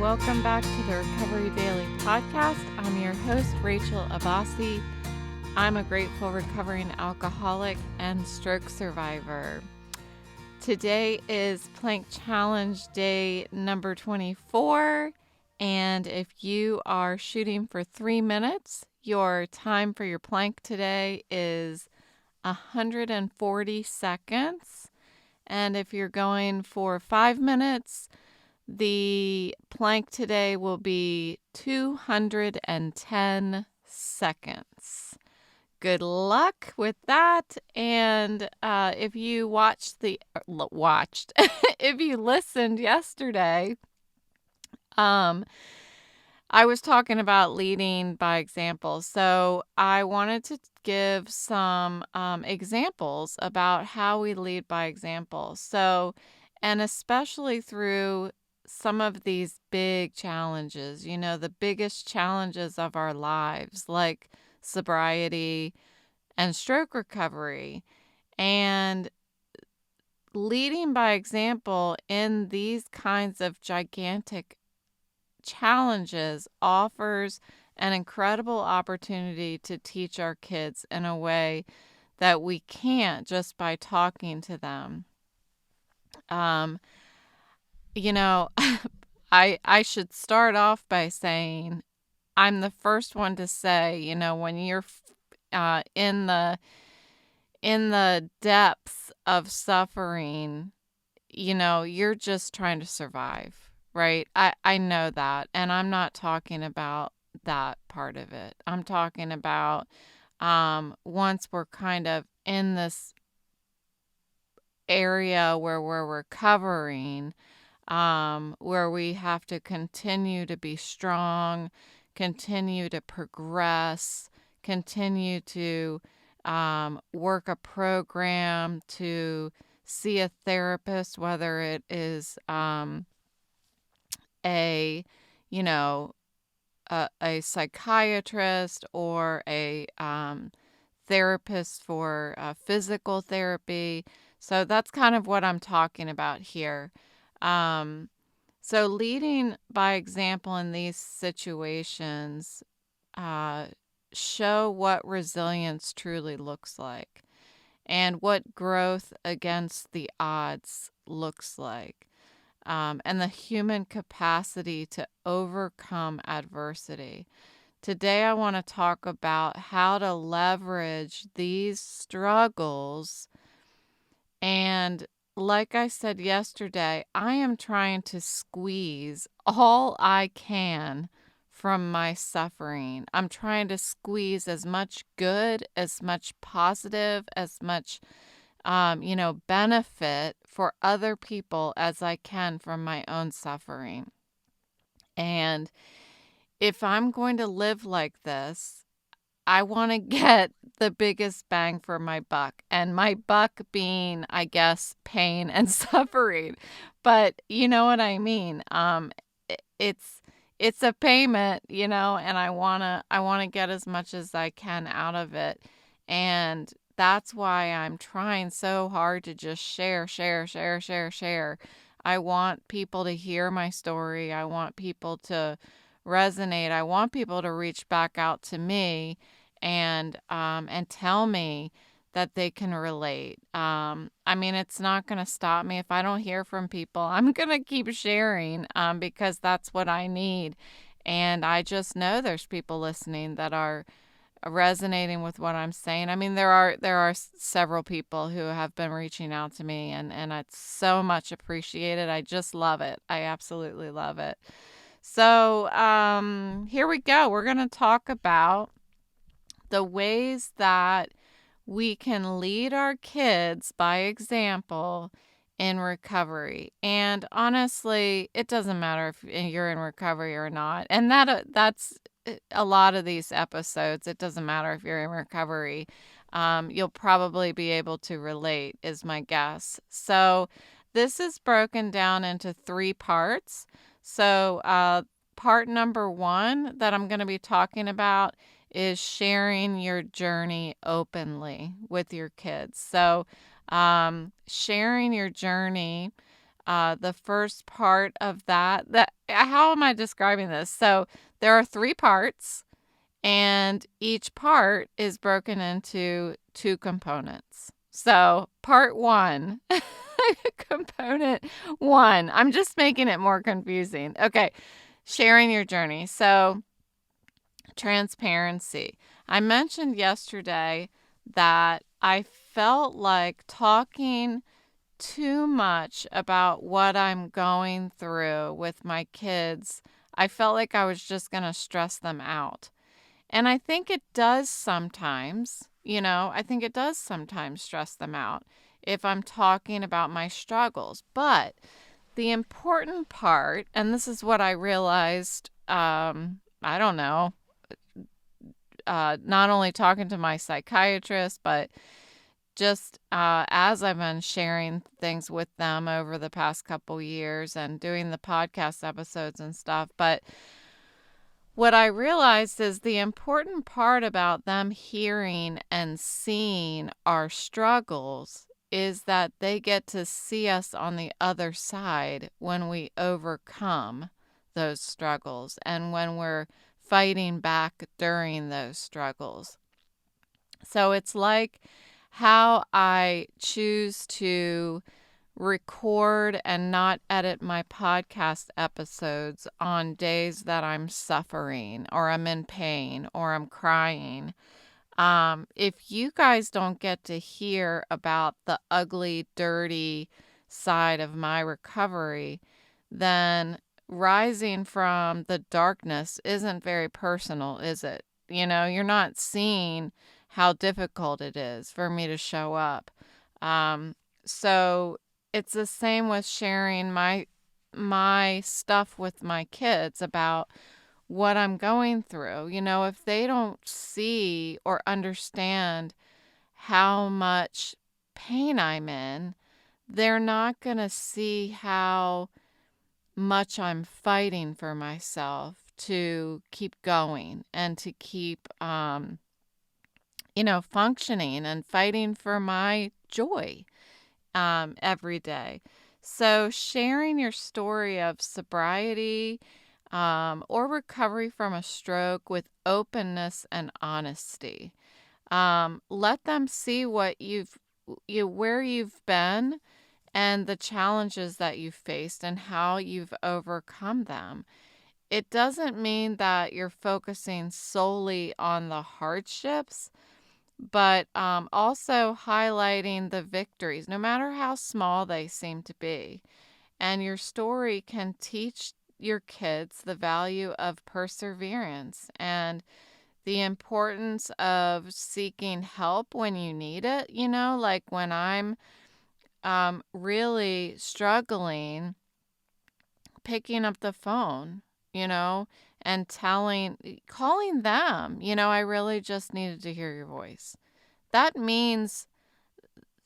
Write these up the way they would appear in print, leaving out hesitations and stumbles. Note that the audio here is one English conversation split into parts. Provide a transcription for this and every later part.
welcome back to the Recovery Daily podcast. I'm your host, Rachel Abbasi. I'm a grateful recovering alcoholic and stroke survivor. Today is Plank Challenge day number 24, and if you are shooting for 3 minutes, your time for your plank today is 140 seconds, and if you're going for 5 minutes, the plank today will be 210 seconds. Good luck with that. And if you if you listened yesterday, I was talking about leading by example. So I wanted to give some examples about how we lead by example. So, and especially through some of these big challenges, the biggest challenges of our lives, like sobriety and stroke recovery. And leading by example in these kinds of gigantic challenges offers an incredible opportunity to teach our kids in a way that we can't just by talking to them. I should start off by saying I'm the first one to say, when you're in the depths of suffering, you're just trying to survive, right? I know that, and I'm not talking about that part of it. I'm talking about once we're kind of in this area where we're recovering, where we have to continue to be strong, continue to progress, continue to work a program, to see a therapist, whether it is a psychiatrist or a therapist for physical therapy. So that's kind of what I'm talking about here. So leading by example in these situations show what resilience truly looks like and what growth against the odds looks like, and the human capacity to overcome adversity. Today, I want to talk about how to leverage these struggles. And like I said yesterday, I am trying to squeeze all I can from my suffering. I'm trying to squeeze as much good, as much positive, as much, benefit for other people as I can from my own suffering. And if I'm going to live like this, I want to get the biggest bang for my buck, and my buck being, I guess, pain and suffering. But you know what I mean? It's a payment, and I wanna get as much as I can out of it, and that's why I'm trying so hard to just share. I want people to hear my story. I want people to resonate. I want people to reach back out to me and tell me that they can relate. It's not going to stop me. If I don't hear from people, I'm going to keep sharing because that's what I need. And I just know there's people listening that are resonating with what I'm saying. There are several people who have been reaching out to me, and it's so much appreciated. I just love it. I absolutely love it. So here we go. We're going to talk about the ways that we can lead our kids by example in recovery. And honestly, it doesn't matter if you're in recovery or not. And that's a lot of these episodes. It doesn't matter if you're in recovery. You'll probably be able to relate, is my guess. So this is broken down into 3 parts. So part number 1 that I'm going to be talking about is sharing your journey openly with your kids. So sharing your journey the first part of that, how am I describing this? So there are 3 parts, and each part is broken into 2 components. So part 1, component 1, I'm just making it more confusing. Okay, sharing your journey. So transparency. I mentioned yesterday that I felt like talking too much about what I'm going through with my kids. I felt like I was just going to stress them out. And I think it does sometimes, I think it does sometimes stress them out if I'm talking about my struggles. But the important part, and this is what I realized, I don't know, not only talking to my psychiatrist, but just as I've been sharing things with them over the past couple years and doing the podcast episodes and stuff. But what I realized is the important part about them hearing and seeing our struggles is that they get to see us on the other side when we overcome those struggles and when we're fighting back during those struggles. So it's like how I choose to record and not edit my podcast episodes on days that I'm suffering or I'm in pain or I'm crying. If you guys don't get to hear about the ugly, dirty side of my recovery, then rising from the darkness isn't very personal, is it? You're not seeing how difficult it is for me to show up. So it's the same with sharing my stuff with my kids about what I'm going through. If they don't see or understand how much pain I'm in, they're not going to see how much I'm fighting for myself to keep going and to keep functioning and fighting for my joy every day. So sharing your story of sobriety or recovery from a stroke with openness and honesty. Let them see where you've been and the challenges that you've faced and how you've overcome them. It doesn't mean that you're focusing solely on the hardships, but also highlighting the victories, no matter how small they seem to be. And your story can teach your kids the value of perseverance and the importance of seeking help when you need it. Like when I'm really struggling, picking up the phone, and calling them, I really just needed to hear your voice. That means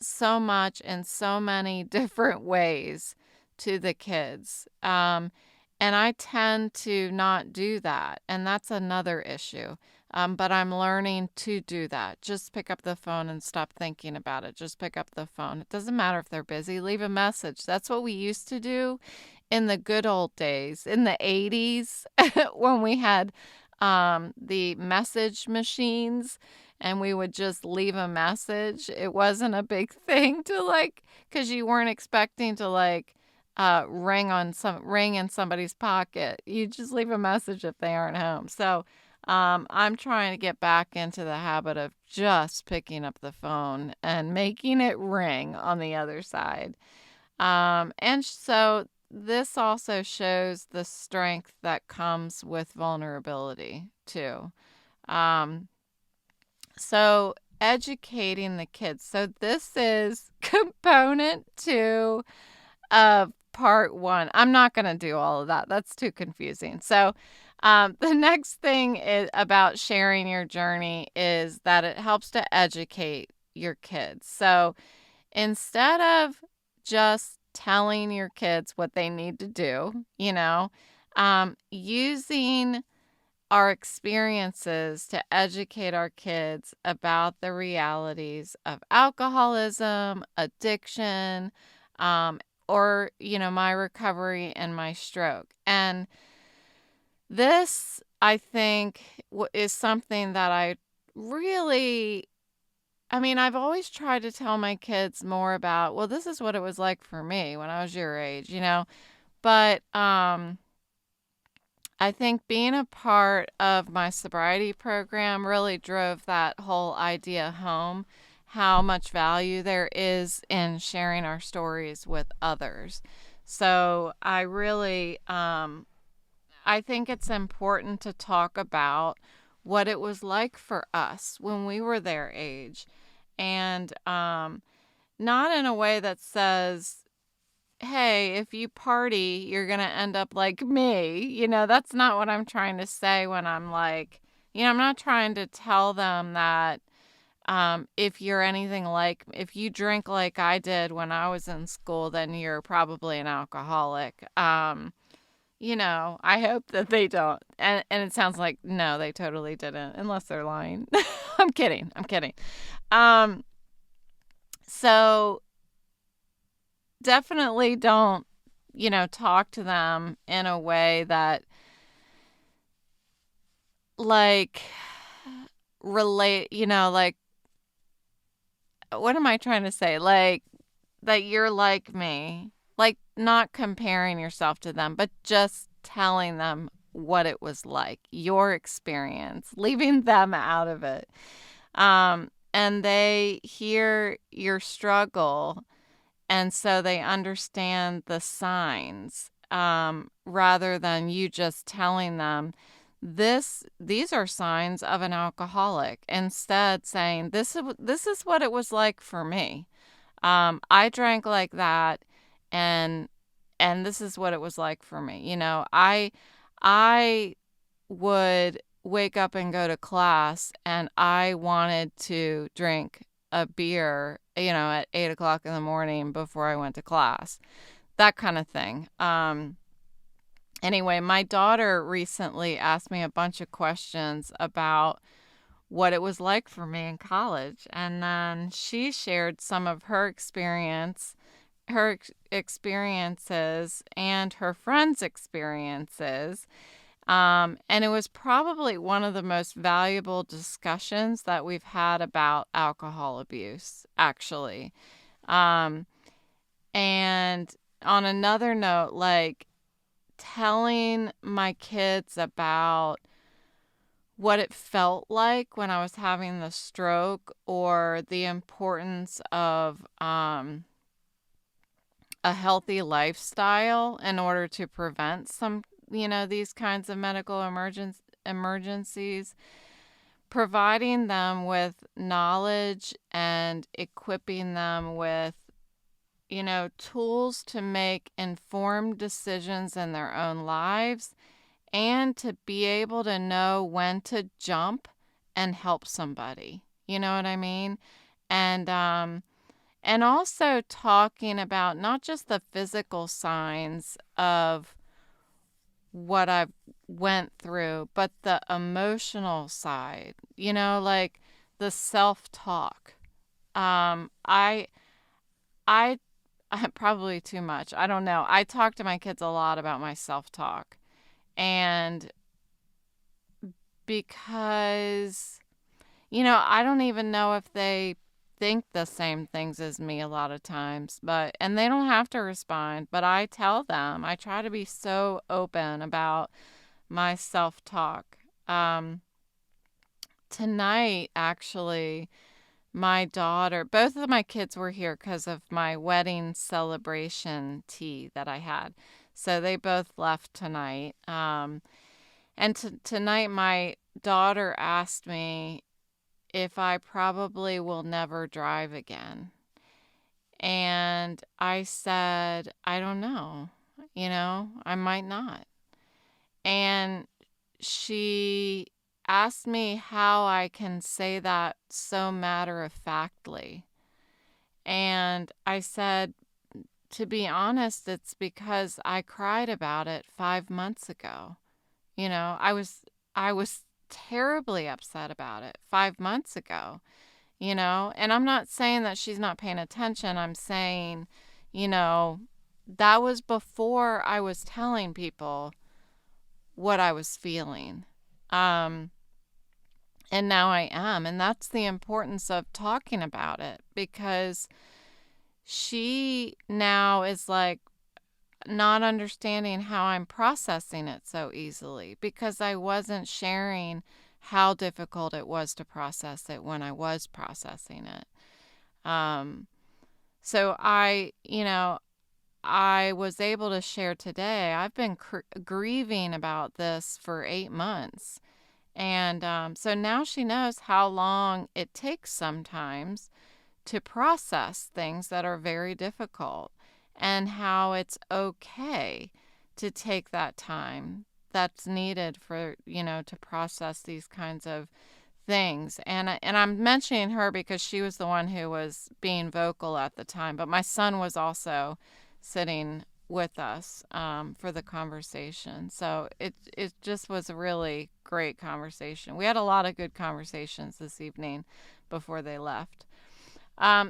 so much in so many different ways to the kids. And I tend to not do that. And that's another issue. But I'm learning to do that. Just pick up the phone and stop thinking about it. Just pick up the phone. It doesn't matter if they're busy. Leave a message. That's what we used to do in the good old days, in the 80s, when we had the message machines and we would just leave a message. It wasn't a big thing to because you weren't expecting to ring in somebody's pocket. You just leave a message if they aren't home. So I'm trying to get back into the habit of just picking up the phone and making it ring on the other side. And so this also shows the strength that comes with vulnerability too. So educating the kids. So this is component 2 of part 1. I'm not going to do all of that. That's too confusing. So the next thing is about sharing your journey is that it helps to educate your kids. So instead of just telling your kids what they need to do, using our experiences to educate our kids about the realities of alcoholism, addiction, my recovery and my stroke. And this, I think, is something that I've always tried to tell my kids more about, well, this is what it was like for me when I was your age. But I think being a part of my sobriety program really drove that whole idea home, how much value there is in sharing our stories with others. So I think it's important to talk about what it was like for us when we were their age. And not in a way that says, hey, if you party, you're going to end up like me. That's not what I'm trying to say when I'm like, I'm not trying to tell them that if you drink like I did when I was in school, then you're probably an alcoholic. I hope that they don't. And it sounds like, no, they totally didn't, unless they're lying. I'm kidding. Um, so definitely don't, talk to them in a way that, like, like, what am I trying to say? Like, that you're like me. Like, not comparing yourself to them, but just telling them what it was like, your experience, leaving them out of it. And they hear your struggle, and so they understand the signs, rather than you just telling them these are signs of an alcoholic. Instead, saying this is what it was like for me. I drank like that, and this is what it was like for me. I would wake up and go to class, and I wanted to drink a beer, at 8 o'clock in the morning before I went to class, that kind of thing. Anyway, my daughter recently asked me a bunch of questions about what it was like for me in college. And then she shared some of her experiences and her friends' experiences. And it was probably one of the most valuable discussions that we've had about alcohol abuse, actually. Um, and on another note, like, telling my kids about what it felt like when I was having the stroke, or the importance of a healthy lifestyle in order to prevent these kinds of medical emergencies, providing them with knowledge and equipping them with, tools to make informed decisions in their own lives, and to be able to know when to jump and help somebody. You know what I mean? And also talking about not just the physical signs of what I went through, but the emotional side, like the self-talk. I I probably too much. I don't know. I talk to my kids a lot about my self-talk. And because, I don't even know if they think the same things as me a lot of times, and they don't have to respond, but I tell them. I try to be so open about my self-talk. Tonight, actually, my daughter, both of my kids were here because of my wedding celebration tea that I had. So they both left tonight. And tonight, my daughter asked me if I probably will never drive again. And I said, I don't know. I might not. And she asked me how I can say that so matter-of-factly. And I said, to be honest, it's because I cried about it 5 months ago. I was terribly upset about it 5 months ago, and I'm not saying that she's not paying attention. I'm saying, you know, that was before I was telling people what I was feeling. Um, and now I am. And that's the importance of talking about it, because she now is like not understanding how I'm processing it so easily, because I wasn't sharing how difficult it was to process it when I was processing it. Um, so I was able to share today. I've been grieving about this for 8 months. And so now she knows how long it takes sometimes to process things that are very difficult, and how it's okay to take that time that's needed for, to process these kinds of things. And I'm mentioning her because she was the one who was being vocal at the time, but my son was also sitting with us for the conversation. So it just was a really great conversation. We had a lot of good conversations this evening before they left.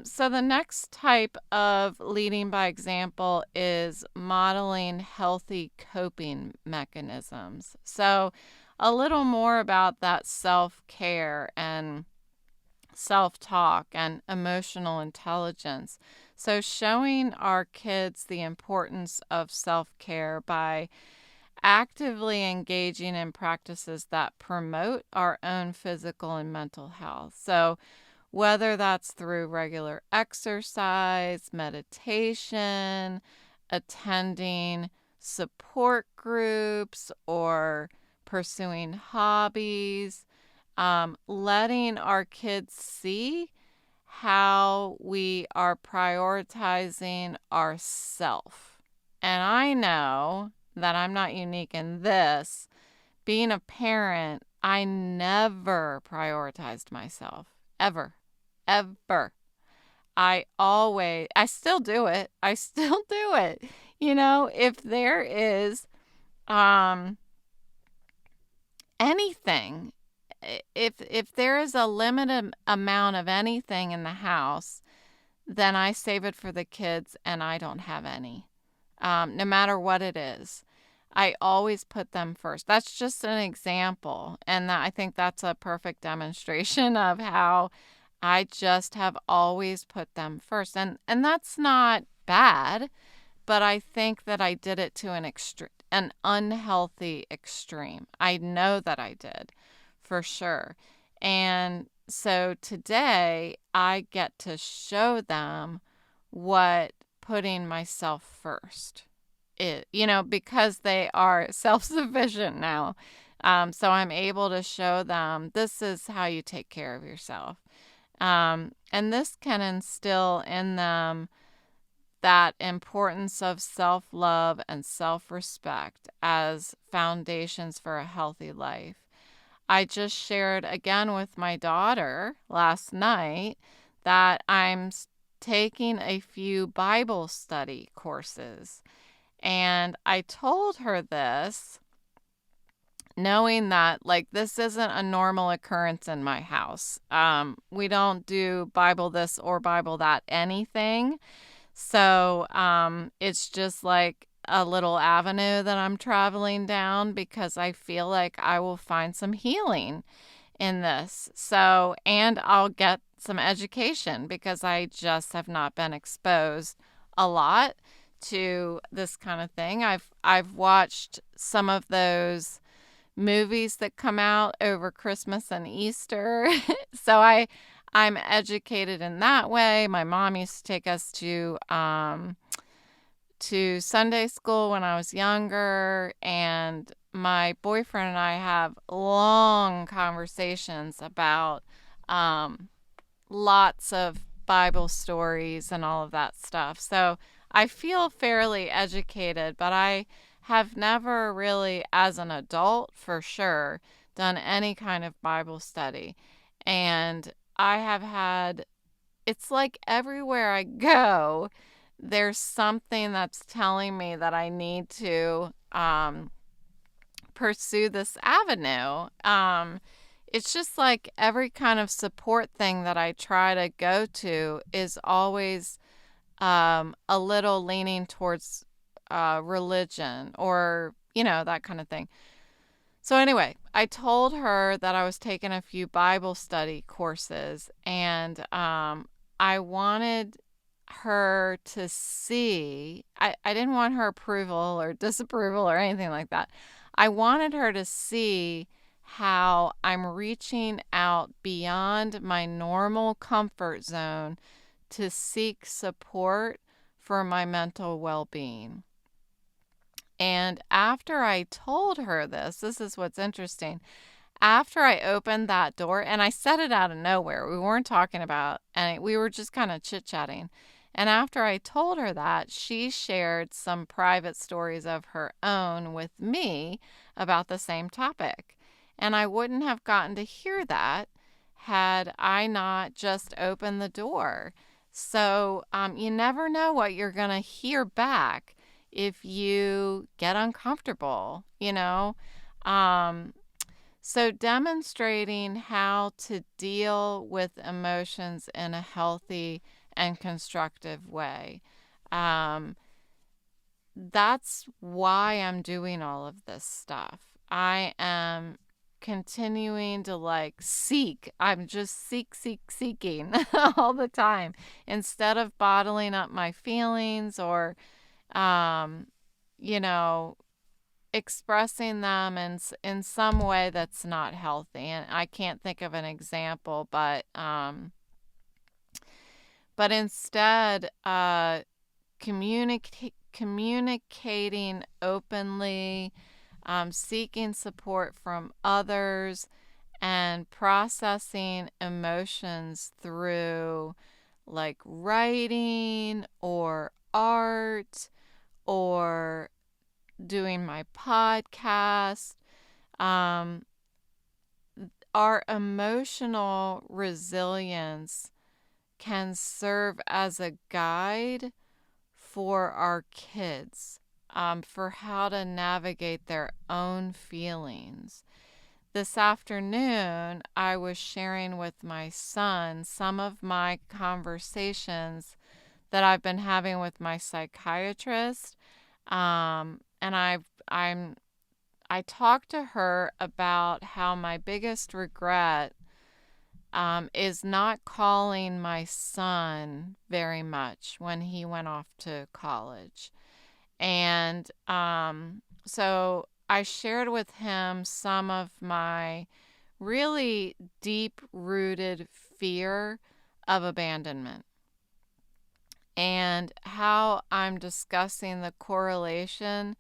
So the next type of leading by example is modeling healthy coping mechanisms. So a little more about that self-care and self-talk and emotional intelligence. So showing our kids the importance of self-care by actively engaging in practices that promote our own physical and mental health. So whether that's through regular exercise, meditation, attending support groups, or pursuing hobbies, letting our kids see how we are prioritizing ourself. And I know that I'm not unique in this. Being a parent, I never prioritized myself, ever. Ever. I still do it. I still do it. If there is um anything, if there is a limited amount of anything in the house, then I save it for the kids and I don't have any. No matter what it is. I always put them first. That's just an example. And I think that's a perfect demonstration of how I just have always put them first. And that's not bad, but I think that I did it to an unhealthy extreme. I know that I did, for sure. And so today I get to show them what putting myself first is, because they are self-sufficient now. So I'm able to show them this is how you take care of yourself. And this can instill in them that importance of self-love and self-respect as foundations for a healthy life. I just shared again with my daughter last night that I'm taking a few Bible study courses. And I told her this knowing that, like, this isn't a normal occurrence in my house. We don't do Bible this or Bible that anything. So it's just like a little avenue that I'm traveling down because I feel like I will find some healing in this. So, and I'll get some education because I just have not been exposed a lot to this kind of thing. I've watched some of those movies that come out over Christmas and Easter. So I'm educated in that way. My mom used to take us to Sunday school when I was younger, and my boyfriend and I have long conversations about lots of Bible stories and all of that stuff. So I feel fairly educated, but I have never really, as an adult for sure, done any kind of Bible study. And I have had, it's like everywhere I go, there's something that's telling me that I need to pursue this avenue. It's just like every kind of support thing that I try to go to is always a little leaning towards religion or, that kind of thing. So anyway, I told her that I was taking a few Bible study courses, and I wanted her to see, I didn't want her approval or disapproval or anything like that. I wanted her to see how I'm reaching out beyond my normal comfort zone to seek support for my mental well-being. And after I told her this is what's interesting. After I opened that door, and I said it out of nowhere, we weren't talking about, and we were just kind of chit-chatting. And after I told her that, she shared some private stories of her own with me about the same topic. And I wouldn't have gotten to hear that had I not just opened the door. So you never know what you're going to hear back if you get uncomfortable, So demonstrating how to deal with emotions in a healthy and constructive way. That's why I'm doing all of this stuff. I am continuing to seek. I'm just seeking all the time instead of bottling up my feelings or, um, you know, expressing them in some way that's not healthy. And I can't think of an example, but instead, communicating openly, seeking support from others, and processing emotions through writing or art or doing my podcast. Our emotional resilience can serve as a guide for our kids, for how to navigate their own feelings. This afternoon, I was sharing with my son some of my conversations that I've been having with my psychiatrist, and I talked to her about how my biggest regret is not calling my son very much when he went off to college. And so I shared with him some of my really deep-rooted fear of abandonment and how I'm discussing the correlation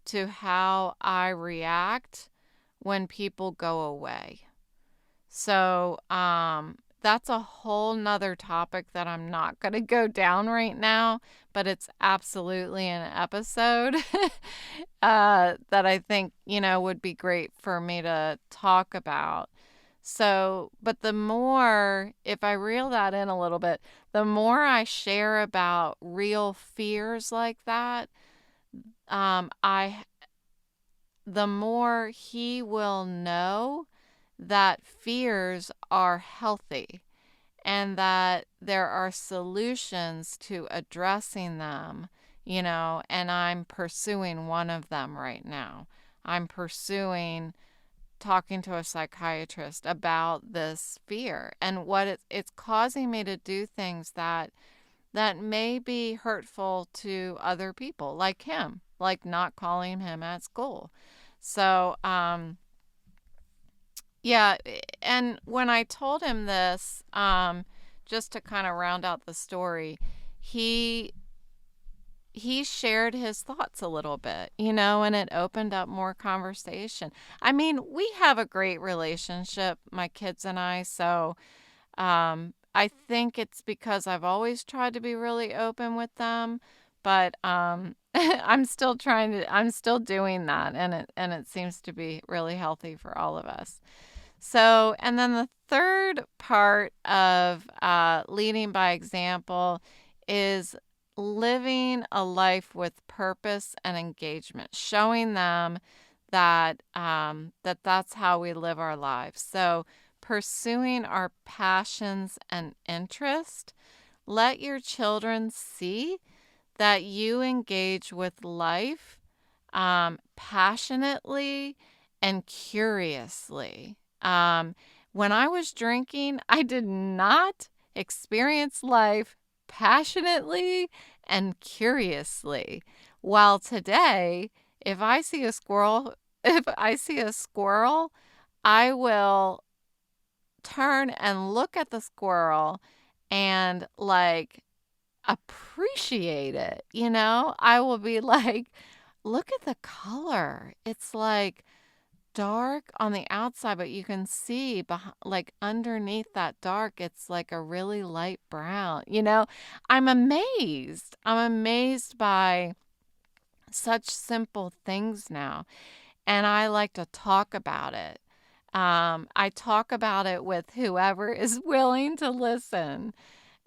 to how I react when people go away. So that's a whole nother topic that I'm not going to go down right now, but it's absolutely an episode that I think, would be great for me to talk about. So, but the more, if I reel that in a little bit, the more I share about real fears like that, the more he will know that fears are healthy and that there are solutions to addressing them, and I'm pursuing one of them right now. I'm pursuing talking to a psychiatrist about this fear and what it's causing me to do things that may be hurtful to other people, like him, like not calling him at school. So, yeah, and when I told him this, just to kind of round out the story, he shared his thoughts a little bit, and it opened up more conversation. I mean, we have a great relationship, my kids and I, so I think it's because I've always tried to be really open with them, but I'm still doing that, and it seems to be really healthy for all of us. So, and then the third part of leading by example is living a life with purpose and engagement, showing them that that's how we live our lives. So, pursuing our passions and interest, Let your children see that you engage with life passionately and curiously. When I was drinking, I did not experience life passionately and curiously. While today, if I see a squirrel, if I see a squirrel, I will turn and look at the squirrel and like appreciate it, you know? I will be like, look at the color. It's like dark on the outside, but you can see like underneath that dark, it's like a really light brown. You know, I'm amazed. I'm amazed by such simple things now. And I like to talk about it. I talk about it with whoever is willing to listen.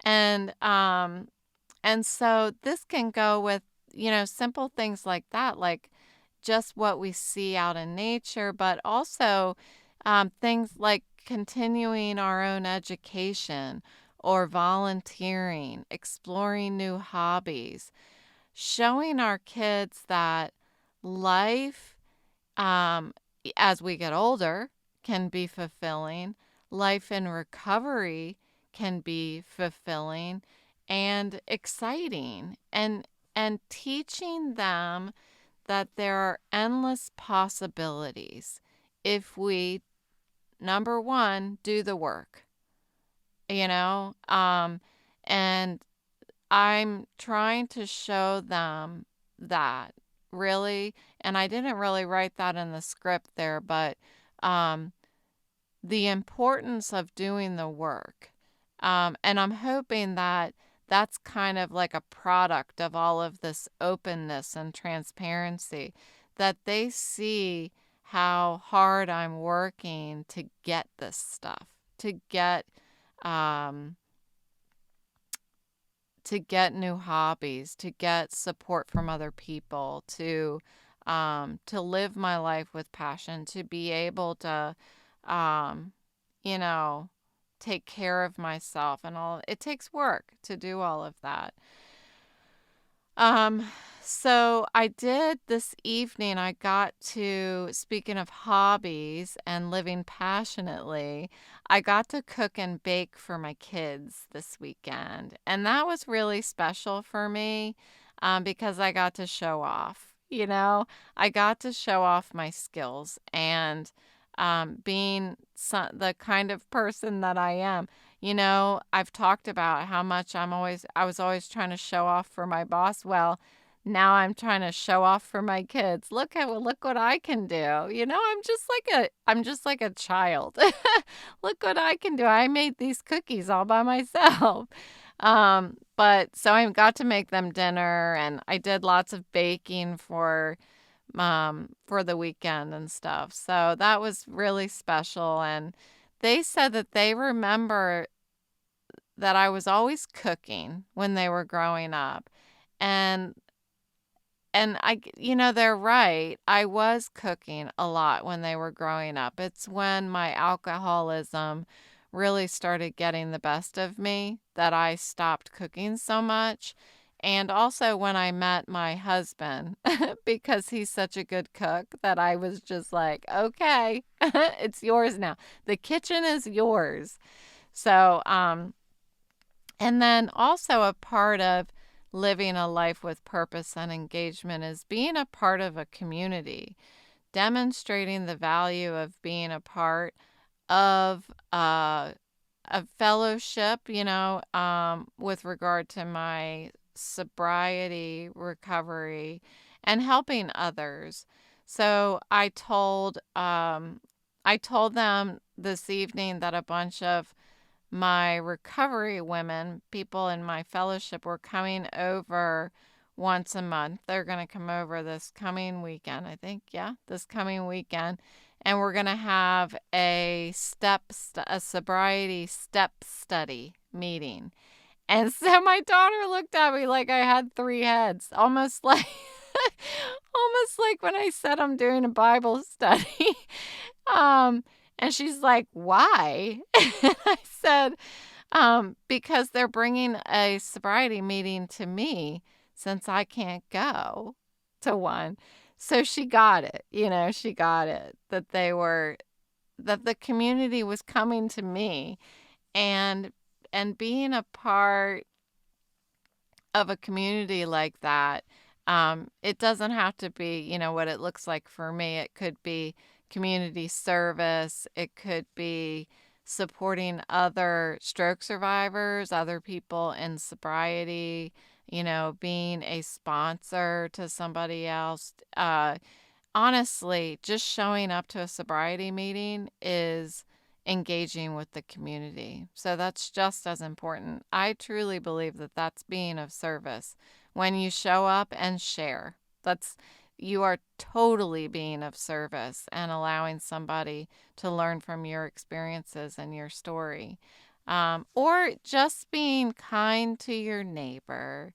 And and so this can go with, simple things like that, like just what we see out in nature, but also things like continuing our own education or volunteering, exploring new hobbies, showing our kids that life, as we get older, can be fulfilling. Life in recovery can be fulfilling and exciting, and teaching them that there are endless possibilities if we, number one, do the work, you know, and I'm trying to show them that, really, and I didn't really write that in the script there, but um, the importance of doing the work. And I'm hoping that that's kind of like a product of all of this openness and transparency, that they see how hard I'm working to get this stuff, to get um, new hobbies, to get support from other people, to live my life with passion, to be able to, um, you know, take care of myself and all. It takes work to do all of that. Um, so I did this evening, I got to, speaking of hobbies and living passionately, I got to cook and bake for my kids this weekend. And that was really special for me because I got to show off, I got to show off my skills and being the kind of person that I am. I've talked about how much I was always trying to show off for my boss. Well, now I'm trying to show off for my kids. Look what I can do. I'm just like a child. Look what I can do. I made these cookies all by myself. But so I got to make them dinner, and I did lots of baking for the weekend and stuff. So that was really special, and they said that they remember that I was always cooking when they were growing up. And they're right. I was cooking a lot when they were growing up. It's when my alcoholism really started getting the best of me that I stopped cooking so much. And also when I met my husband, because he's such a good cook, that I was just like, okay, it's yours now. The kitchen is yours. So, and then also a part of living a life with purpose and engagement is being a part of a community, demonstrating the value of being a part of a fellowship, with regard to my sobriety recovery and helping others. So I told them this evening that a bunch of my recovery women, people in my fellowship, were coming over once a month. They're going to come over this coming weekend, I think. Yeah, this coming weekend. And we're going to have a sobriety step study meeting. And so my daughter looked at me like I had three heads, almost like almost like when I said I'm doing a Bible study. Um, and she's like, "Why?" And I said, because they're bringing a sobriety meeting to me since I can't go to one. So she got it, she got it that that the community was coming to me, and being a part of a community like that. It doesn't have to be, what it looks like for me. It could be community service. It could be supporting other stroke survivors, other people in sobriety, being a sponsor to somebody else. Honestly, just showing up to a sobriety meeting is engaging with the community. So that's just as important. I truly believe that that's being of service. When you show up and share, you are totally being of service and allowing somebody to learn from your experiences and your story. Or just being kind to your neighbor.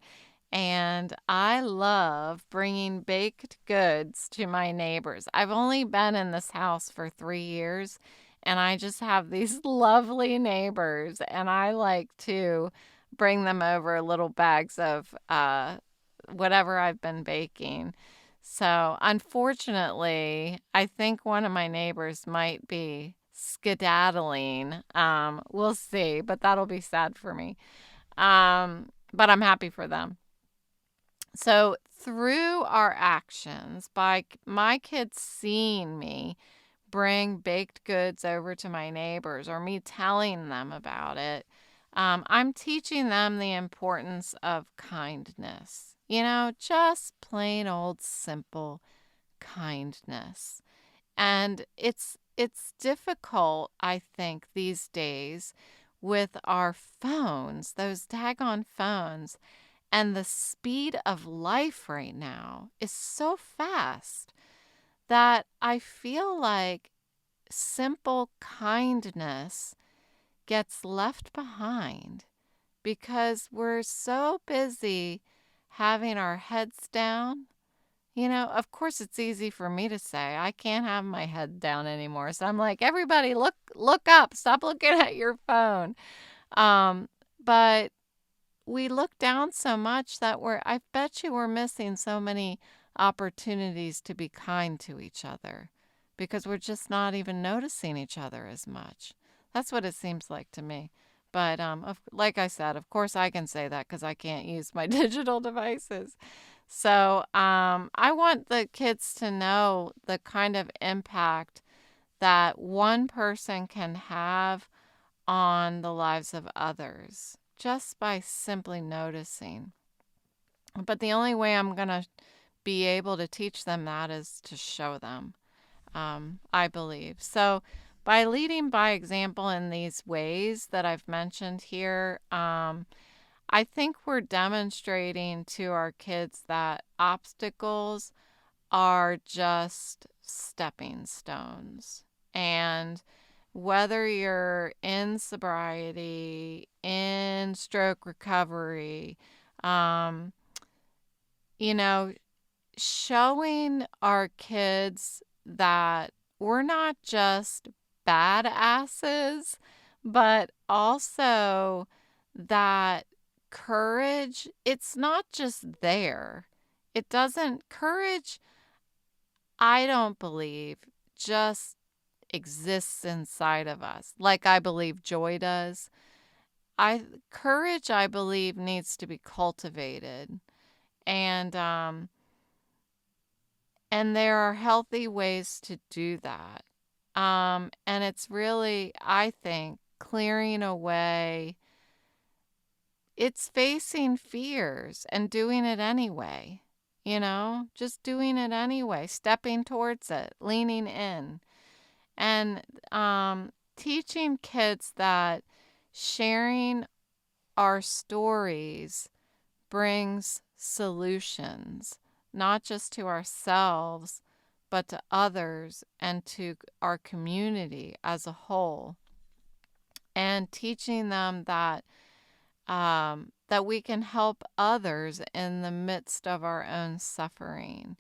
And I love bringing baked goods to my neighbors. I've only been in this house for 3 years, and I just have these lovely neighbors, and I like to bring them over little bags of whatever I've been baking. So, unfortunately, I think one of my neighbors might be skedaddling. We'll see, but that'll be sad for me. But I'm happy for them. So, through our actions, by my kids seeing me bring baked goods over to my neighbors or me telling them about it, I'm teaching them the importance of kindness. Just plain old simple kindness. And it's difficult, I think, these days with our phones, those daggone phones. And the speed of life right now is so fast that I feel like simple kindness gets left behind because we're so busy having our heads down. Of course it's easy for me to say. I can't have my head down anymore. So I'm like, everybody look up. Stop looking at your phone. But we look down so much that I bet you we're missing so many opportunities to be kind to each other because we're just not even noticing each other as much. That's what it seems like to me. But like I said, of course I can say that because I can't use my digital devices. So I want the kids to know the kind of impact that one person can have on the lives of others just by simply noticing. But the only way I'm going to be able to teach them that is to show them, I believe. So by leading by example in these ways that I've mentioned here, I think we're demonstrating to our kids that obstacles are just stepping stones. And whether you're in sobriety, in stroke recovery, um, you know, showing our kids that we're not just badasses, but also that courage, it's not just there. Courage, I don't believe, just exists inside of us, like I believe joy does. Courage, I believe, needs to be cultivated, and there are healthy ways to do that. And it's really, I think, clearing away. It's facing fears and doing it anyway. Just doing it anyway, stepping towards it, leaning in. And teaching kids that sharing our stories brings solutions, not just to ourselves, but to others and to our community as a whole. And teaching them that that we can help others in the midst of our own suffering,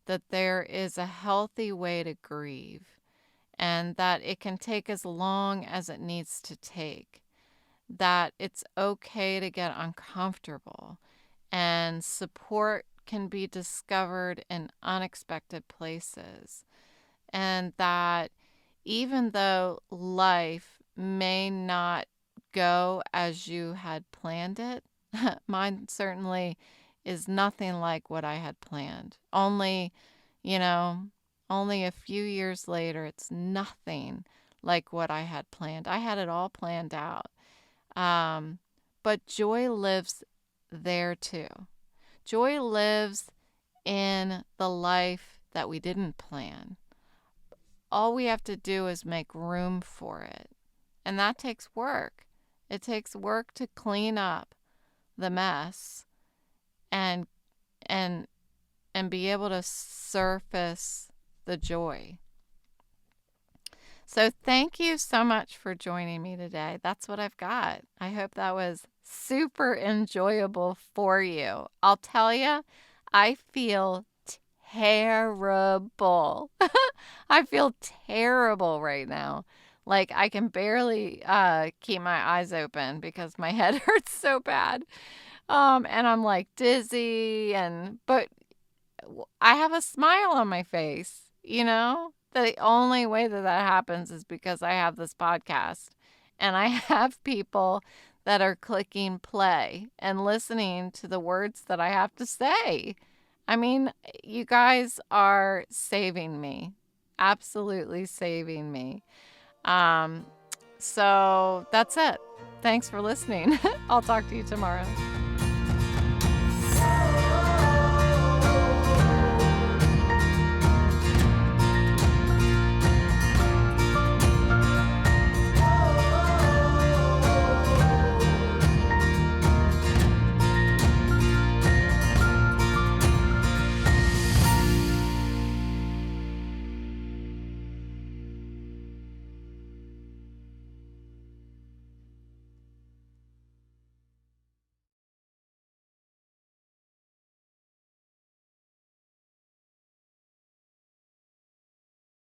that there is a healthy way to grieve, and that it can take as long as it needs to take. that it's okay to get uncomfortable, and support can be discovered in unexpected places, and that even though life may not go as you had planned it, mine certainly is nothing like what I had planned. You know, only a few years later, it's nothing like what I had planned. I had it all planned out. Um, but joy lives there too. Joy lives in the life that we didn't plan. All we have to do is make room for it. And that takes work. It takes work to clean up the mess and and and be able to surface the joy. So thank you so much for joining me today. That's what I've got. I hope that was super enjoyable for you. I'll tell you, I feel terrible. I feel terrible right now. Like I can barely keep my eyes open because my head hurts so bad. And I'm like dizzy, but I have a smile on my face, you know? The only way that that happens is because I have this podcast and I have people that are clicking play and listening to the words that I have to say. I mean, you guys are saving me, absolutely saving me. Um, so that's it. Thanks for listening. I'll talk to you tomorrow.